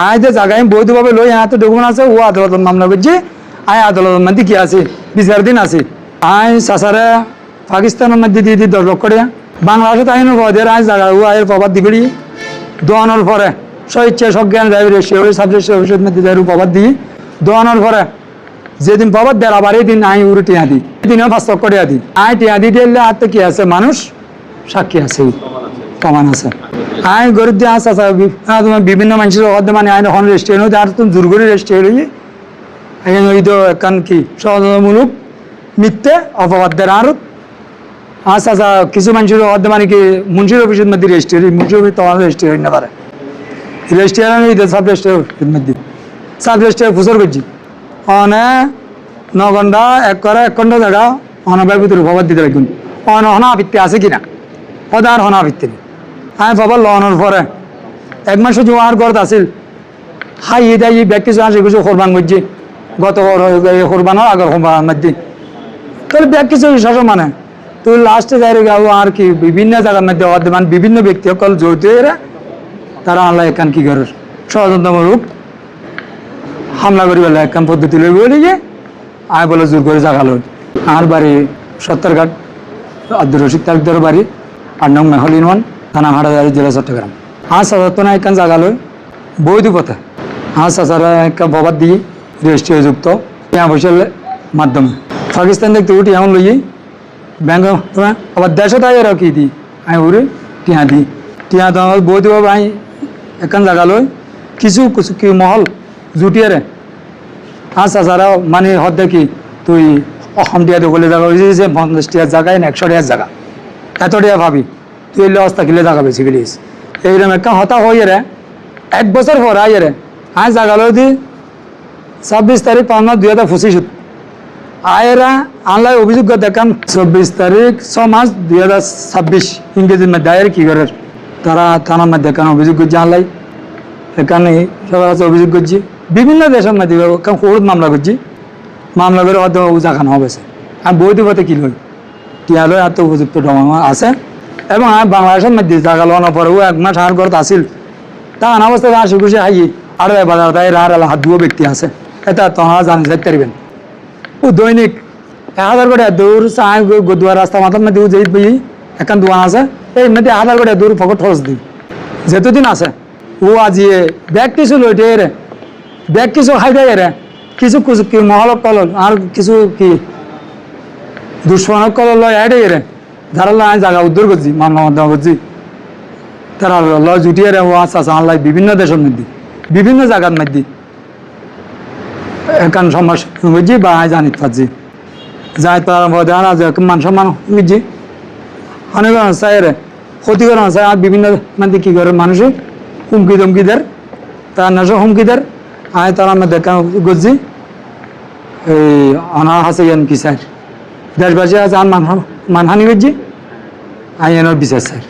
আয় যে জায়গায় বৈধভাবে লই এত ডকুমেন্ট আছে ও আদালত মামলা করছি আয় আদালতের মধ্যে কি আছে বিচার দিন আছে আয় চাচারে পাকিস্তানের মধ্যে দিয়ে দিই 10 লক্ষ টাকা বাংলাদেশে তাই নদের আয় জায়গা ও আয়ের প্রভাব দিবি দোয়ানোর পরে স্বইচ্ছা সজ্ঞান যাই সাব রেজিস্ট্রি অফিসের মধ্যে যাই প্রভাব দিই দোয়ানোর পরে যেদিন প্রভাব দেয় আবার এই দিন আই উড়ে টিয়া দিই দিনও 5 লক্ষ টাকা দিই আয় টিয়া দিয়ে দিলে আর তো কি আছে মানুষ সাক্ষী আছে প্রমাণ আছে আইন গরিব দিয়ে আসা তোমার বিভিন্ন মানুষের মানে আইন এখন রেজিস্ট্রি হতে আর তুমি জোর করে রেজিস্ট্রি হই এই তো একান কি সচেতনমূলক মিথ্যে অপবাদের আর আচ্ছা আচ্ছা কিছু মানুষের অর্ধে মানে কি মুন্সির অফিসের মধ্যে রেজিস্ট্রি মুন্সির অফিস তোমার রেজিস্ট্রি হই না পারে রেজিস্ট্রি সাব রেজিস্ট্রির মধ্যে সাব রেজিস্ট্রি ফুসর করছি অনে 9 ঘন্টা 1 ঘন্টা জায়গা অনবের ভিতরে প্রভাব দিতে রাখুন অনহনা ভিত্তি আছে কিনা অদার হনা ভিত্তি আমি বাবা লওয়ানোর পরে 1 মাস জোয়ার গড় আছিল হাই এটাই ব্যক্তি আসে কিছু কোরবান করছি গত কোরবানোর আগের কোরবান মধ্যে তাহলে ব্যাগ কিছু শাসন মানে তুই লাস্টে যাই গাও আর কি বিভিন্ন জায়গার মধ্যে মানে বিভিন্ন ব্যক্তি সকল জড়িত এরা তারা আল্লাহ এখান কি করে ষড়যন্ত্রমূলক হামলা করি বলে একখান পদ্ধতি লই বলে গিয়ে আয় বলে জোর করে জাগাল আর বাড়ি সত্তরঘাট আব্দুর রশিদ তালুকদার বাড়ি 8 নং মেহলিন থানা হাটাজারি জেলা চট্টগ্রাম আজ সাধারণ একখান জায়গা লই বৈধ পথে আজ সারা একটা ববাদ দিয়ে রেজিস্ট্রি যুক্ত টিয়া পয়সার মাধ্যমে পাকিস্তান দেখতে উঠি এমন লই ব্যাংক আবার দেশে তাই এরা কি দিই আমি উড়ে টিয়া দিই টিয়া তো আমার বৈধভাবে আমি একখান জায়গা লই কিছু কিছু কি মহল জুটিয়ে রে আচ্ছা সারা মানে হদ দেখি তুই অসম টিয়া দখলে জায়গা হয়েছে যে 50 টিয়ার জায়গায় 100 টিয়ার জায়গা এত টিয়া ভাবি তুই এলে অস্তা কিলে জায়গা বেশি গেলিস এইরকম একটা হতা হয়ে রে 1 বছর পর আই রে আয় জায়গা লো দি 26 তারিখ 5/9/2025 আয়েরা আনলাই অভিযোগ দেখাম 24 তারিখ 6 মাস 2026 ইংরেজির মধ্যে আয়ের কি করে তারা থানার মধ্যে দেখান অভিযোগ করছে আনলাই এখানে সবার কাছে অভিযোগ করছি বিভিন্ন দেশের মধ্যে কোর্ট মামলা করছি মামলা করে হয়তো জাগানো হবে আমি বৈধ পথে কি লই টিয়া লই এত উপযুক্ত ডকুমেন্ট আছে এবং আমি বাংলাদেশের মধ্যে জায়গা লোয়ানোর পরে ও 1 মাস আর ঘরত আসিল তা আনা অবস্থায় আসি খুশি হাই আর বাজার তাই রার হাত দুও ব্যক্তি আছে এটা তোমরা জানি যাইতে পারবেন ও দৈনিক 1000 করে দৌড় চাই গোদুয়ার রাস্তা মাথার মধ্যে যেই বই এখান দোকান আছে এই মধ্যে 1000 করে দৌড় ফকট খরচ দিই যেতদিন আছে ও আজিয়ে ব্যাগ কিছু লইটে রে ব্যাগ কিছু খাই দেয় রে কিছু কি মহলক কলল আর কিছু কি দুশ্মনক কলল লয় এডে রে ধারাল্লা আমি জায়গা উদ্ধার করছি মামলা মাধ্যমে করছি তারা লয় জুটিয়ে রে ও আচ্ছা আচ্ছা আল্লাহ বিভিন্ন দেশের মধ্যে বিভিন্ন জায়গার মধ্যে এখান সমস্যা বুঝছি বা আমি জানি পাচ্ছি যাই তার মান সম্মান বুঝছি অনেক চাই রে ক্ষতিকর চাই আর বিভিন্ন মানে কি করে মানুষের হুমকি ধমকি দেয় তার নেশো হুমকি দেয় আয় তারা আমি দেখা করছি এই অনার হাসে কি স্যার দেশবাসী আছে আর মানহানি করছি আই এনার বিচার স্যার